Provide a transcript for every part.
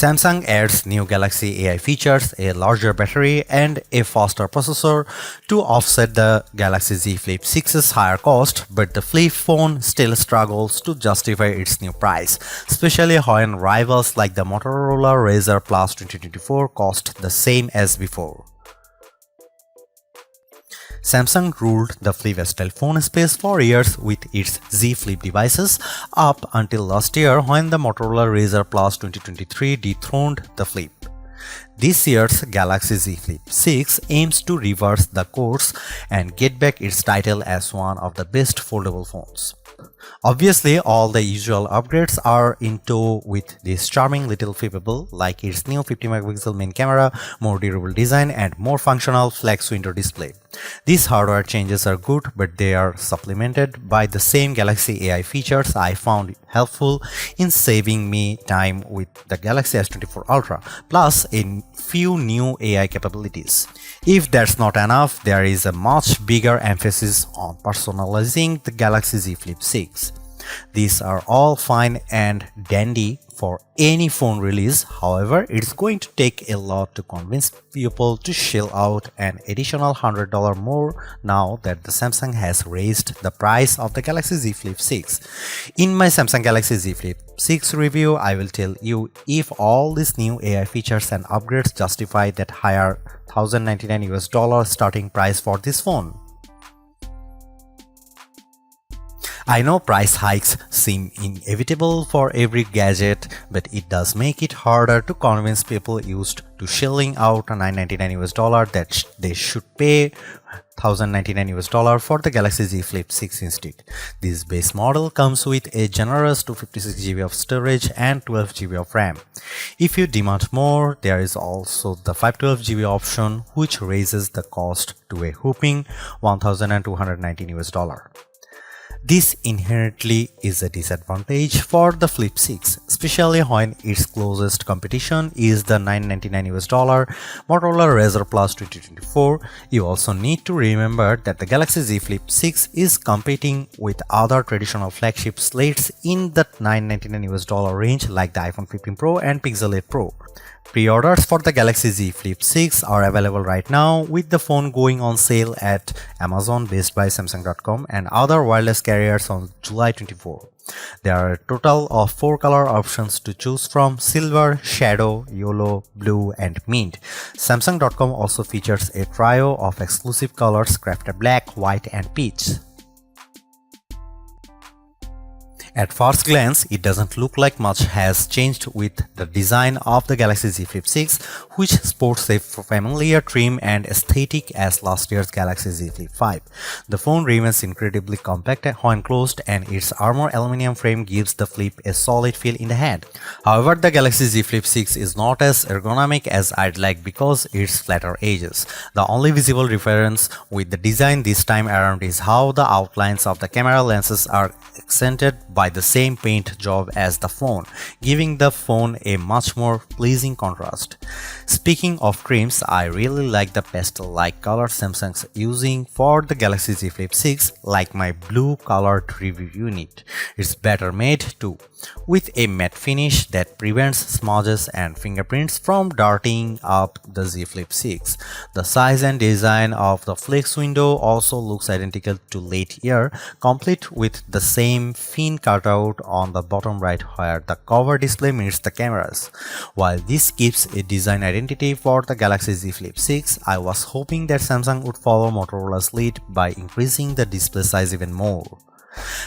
Samsung adds new Galaxy AI features, a larger battery, and a faster processor to offset the Galaxy Z Flip 6's higher cost, but the flip phone still struggles to justify its new price, especially when rivals like the Motorola Razr Plus 2024 cost the same as before. Samsung ruled the flip-style phone space for years with its Z Flip devices up until last year when the Motorola Razr Plus 2023 dethroned the Flip. This year's Galaxy Z Flip 6 aims to reverse the course and get back its title as one of the best foldable phones. Obviously, all the usual upgrades are in tow with this charming little flippable, like its new 50MP main camera, more durable design, and more functional flex window display. These hardware changes are good, but they are supplemented by the same Galaxy AI features I found helpful in saving me time with the Galaxy S24 Ultra, plus a few new AI capabilities. If that's not enough, there is a much bigger emphasis on personalizing the Galaxy Z Flip 6. These are all fine and dandy for any phone release. However, it's going to take a lot to convince people to shell out an additional $100 more now that the Samsung has raised the price of the Galaxy Z Flip 6. In my Samsung Galaxy Z Flip 6 review, I will tell you if all these new AI features and upgrades justify that higher $1,099 starting price for this phone. I know price hikes seem inevitable for every gadget, but it does make it harder to convince people used to shelling out $999 that they should pay $1,099 for the Galaxy Z Flip 6 instead. This base model comes with a generous 256GB of storage and 12GB of RAM. If you demand more, there is also the 512GB option, which raises the cost to a whopping $1,219. This inherently is a disadvantage for the Flip 6, especially when its closest competition is the $999 Motorola Razr Plus 2024. You also need to remember that the Galaxy Z Flip 6 is competing with other traditional flagship slates in the $999 range like the iPhone 15 Pro and Pixel 8 Pro. Pre-orders for the Galaxy Z Flip 6 are available right now, with the phone going on sale at Amazon, Best Buy, Samsung.com and other wireless carriers on July 24. There are a total of 4 color options to choose from: silver, shadow, yellow, blue and mint. Samsung.com also features a trio of exclusive colors crafted black, white and peach. At first glance, it doesn't look like much has changed with the design of the Galaxy Z Flip 6, which sports a familiar trim and aesthetic as last year's Galaxy Z Flip 5. The phone remains incredibly compact when closed, and its armor aluminum frame gives the Flip a solid feel in the hand. However, the Galaxy Z Flip 6 is not as ergonomic as I'd like because its flatter edges. The only visible difference with the design this time around is how the outlines of the camera lenses are accented by the same paint job as the phone, giving the phone a much more pleasing contrast. Speaking of trims, I really like the pastel-like color Samsung's using for the Galaxy Z Flip 6, like my blue colored review unit. It's better made too, with a matte finish that prevents smudges and fingerprints from darting up the Z Flip 6. The size and design of the flex window also looks identical to late year, complete with the same fin cutout on the bottom right where the cover display meets the cameras. While this keeps a design identity for the Galaxy Z Flip 6, I was hoping that Samsung would follow Motorola's lead by increasing the display size even more.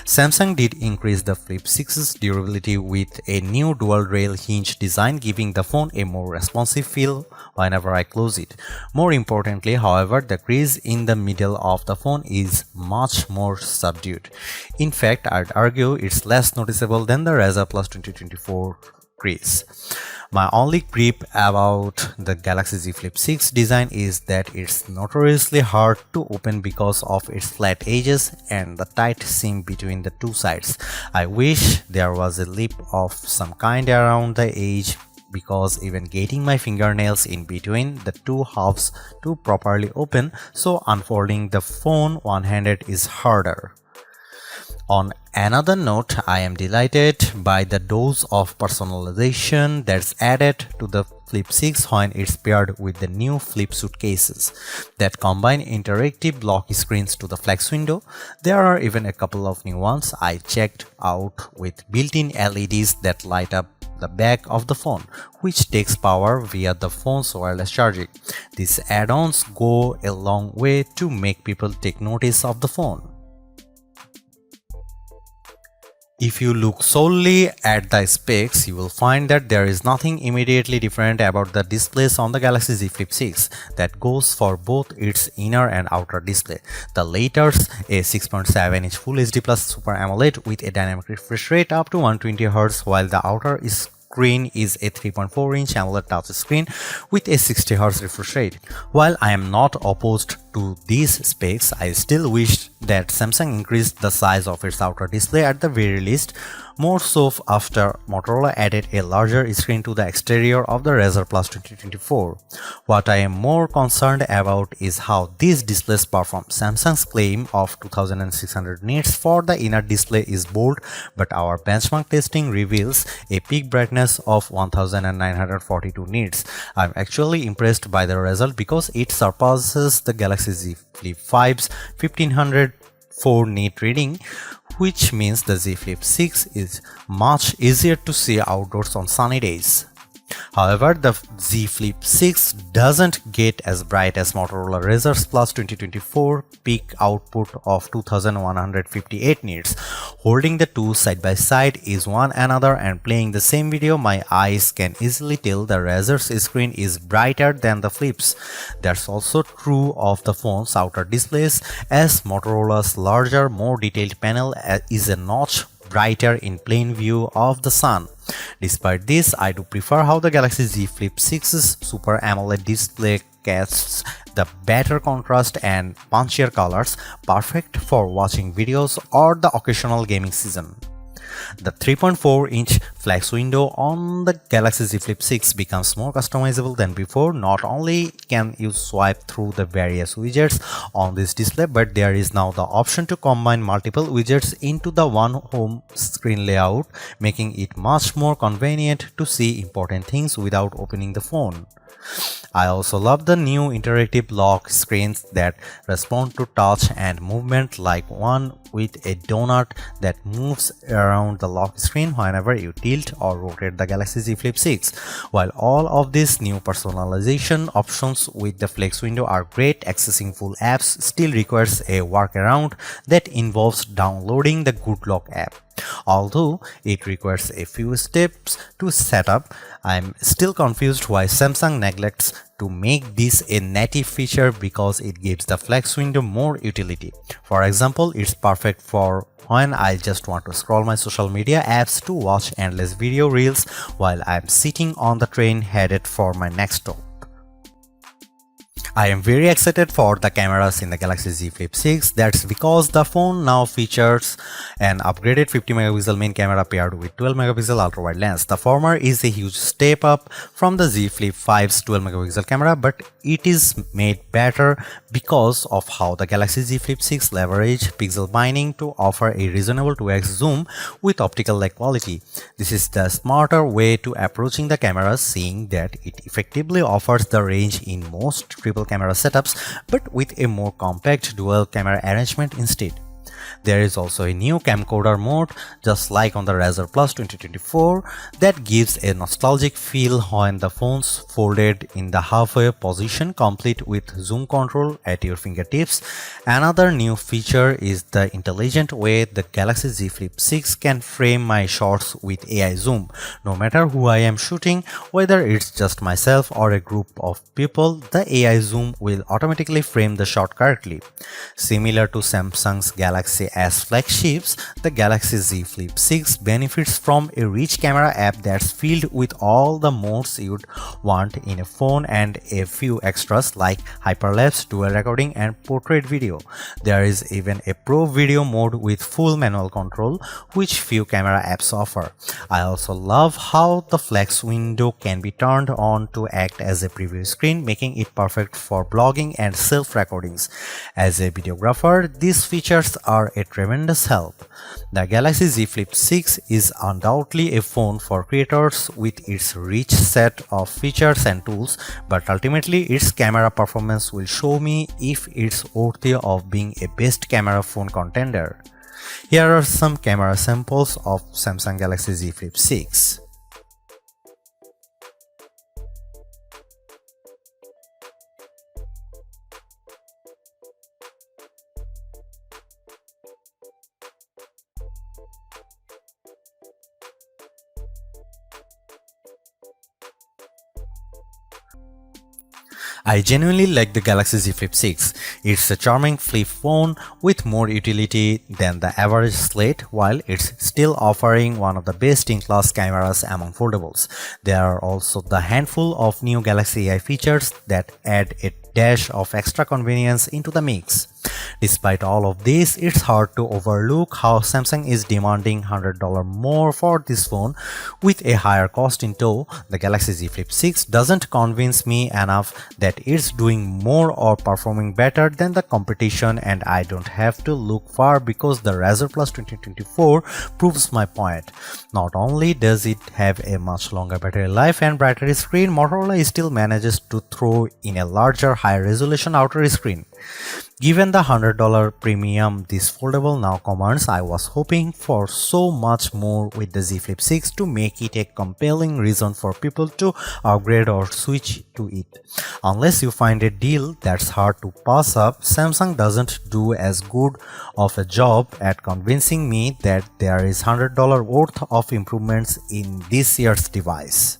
Samsung did increase the Flip 6's durability with a new dual rail hinge design, giving the phone a more responsive feel whenever I close it. More importantly, however, the crease in the middle of the phone is much more subdued. In fact, I'd argue it's less noticeable than the Razr Plus 2024 crease. My only gripe about the Galaxy Z Flip 6 design is that it's notoriously hard to open because of its flat edges and the tight seam between the two sides. I wish there was a lip of some kind around the edge, because even getting my fingernails in between the two halves to properly open, so unfolding the phone one-handed is harder. On another note, I am delighted by the dose of personalization that's added to the Flip 6 when it's paired with the new Flip suitcases that combine interactive lock screens to the flex window. There are even a couple of new ones I checked out with built-in LEDs that light up the back of the phone, which takes power via the phone's wireless charging. These add-ons go a long way to make people take notice of the phone. If you look solely at the specs, you will find that there is nothing immediately different about the displays on the Galaxy Z Flip 6. That goes for both its inner and outer display. The latter's a 6.7-inch Full HD Plus Super AMOLED with a dynamic refresh rate up to 120Hz, while the outer screen is a 3.4-inch AMOLED touchscreen with a 60Hz refresh rate. While I am not opposed to these specs, I still wish that Samsung increased the size of its outer display at the very least, more so after Motorola added a larger screen to the exterior of the Razr Plus 2024. What I am more concerned about is how these displays perform. Samsung's claim of 2600 nits for the inner display is bold, but our benchmark testing reveals a peak brightness of 1942 nits. I'm actually impressed by the result because it surpasses the Galaxy Z Flip 5's 1504 nit reading, which means the Z Flip 6 is much easier to see outdoors on sunny days. However, the Z Flip 6 doesn't get as bright as Motorola Razr Plus 2024 peak output of 2158 nits. Holding the two side by side is one another and playing the same video, my eyes can easily tell the Razr's screen is brighter than the Flip's. That's also true of the phone's outer displays, as Motorola's larger, more detailed panel is a notch brighter in plain view of the sun. Despite this, I do prefer how the Galaxy Z Flip 6's Super AMOLED display casts the better contrast and punchier colors, perfect for watching videos or the occasional gaming season. The 3.4-inch flex window on the Galaxy Z Flip 6 becomes more customizable than before. Not only can you swipe through the various widgets on this display, but there is now the option to combine multiple widgets into the one home screen layout, making it much more convenient to see important things without opening the phone. I also love the new interactive lock screens that respond to touch and movement, like one with a donut that moves around the lock screen whenever you tilt or rotate the Galaxy Z Flip 6. While all of these new personalization options with the flex window are great, accessing full apps still requires a workaround that involves downloading the Good Lock app. Although it requires a few steps to set up, I'm still confused why Samsung neglects to make this a native feature, because it gives the flex window more utility. For example, it's perfect for when I just want to scroll my social media apps to watch endless video reels while I'm sitting on the train headed for my next stop. I am very excited for the cameras in the Galaxy Z Flip 6. That's because the phone now features an upgraded 50MP main camera paired with 12MP ultra-wide lens. The former is a huge step up from the Z Flip 5's 12MP camera, but it is made better because of how the Galaxy Z Flip 6 leverage pixel binding to offer a reasonable 2x zoom with optical lag quality. This is the smarter way to approaching the camera, seeing that it effectively offers the range in most triple camera setups, but with a more compact dual camera arrangement instead. There is also a new camcorder mode, just like on the Razr Plus 2024, that gives a nostalgic feel when the phone's folded in the halfway position, complete with zoom control at your fingertips. Another new feature is the intelligent way the Galaxy Z Flip 6 can frame my shots with AI zoom. No matter who I am shooting, whether it's just myself or a group of people, the AI zoom will automatically frame the shot correctly. Similar to Samsung's Galaxy S flagships, the Galaxy Z Flip 6 benefits from a rich camera app that's filled with all the modes you'd want in a phone and a few extras like hyperlapse, dual recording, and portrait video. There is even a pro video mode with full manual control, which few camera apps offer. I also love how the flex window can be turned on to act as a preview screen, making it perfect for blogging and self-recordings. As a videographer, these features are are a tremendous help. The Galaxy Z Flip 6 is undoubtedly a phone for creators with its rich set of features and tools, but ultimately its camera performance will show me if it's worthy of being a best camera phone contender. Here are some camera samples of Samsung Galaxy Z Flip 6. I genuinely like the Galaxy Z Flip 6. It's a charming flip phone with more utility than the average slate, while it's still offering one of the best-in-class cameras among foldables. There are also the handful of new Galaxy AI features that add a dash of extra convenience into the mix. Despite all of this, it's hard to overlook how Samsung is demanding $100 more for this phone. With a higher cost in tow, the Galaxy Z Flip 6 doesn't convince me enough that it's doing more or performing better than the competition, and I don't have to look far because the Razr Plus 2024 proves my point. Not only does it have a much longer battery life and brighter screen, Motorola still manages to throw in a larger, high-resolution outer screen. Given the $100 premium this foldable now commands, I was hoping for so much more with the Z Flip 6 to make it a compelling reason for people to upgrade or switch to it. Unless you find a deal that's hard to pass up, Samsung doesn't do as good of a job at convincing me that there is $100 worth of improvements in this year's device.